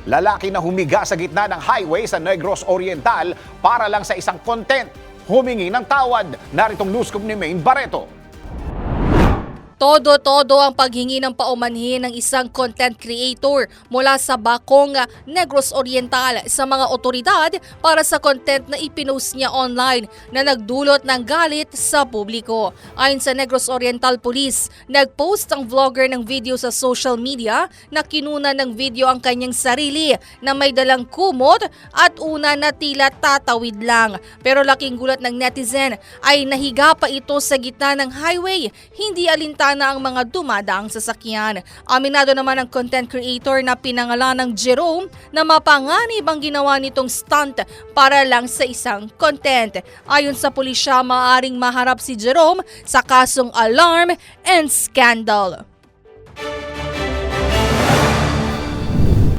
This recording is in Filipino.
lalaki na humiga sa gitna ng highway sa Negros Oriental para lang sa isang content. Humingi ng tawad. Naritong newscoop ni Maine Barreto. Todo-todo ang paghingi ng paumanhin ng isang content creator mula sa Bacong, Negros Oriental sa mga otoridad para sa content na ipinost niya online na nagdulot ng galit sa publiko. Ayon sa Negros Oriental Police, nagpost ang vlogger ng video sa social media na kinuna ng video ang kanyang sarili na may dalang kumot at una na tila tatawid lang. Pero laking gulat ng netizen ay nahiga pa ito sa gitna ng highway, hindi alintana ang mga dumadaang sasakyan. Aminado naman ang content creator na pinangalan ng Jerome na mapanganib ang ginawa nitong stunt para lang sa isang content. Ayon sa pulisya, maaring maharap si Jerome sa kasong alarm and scandal.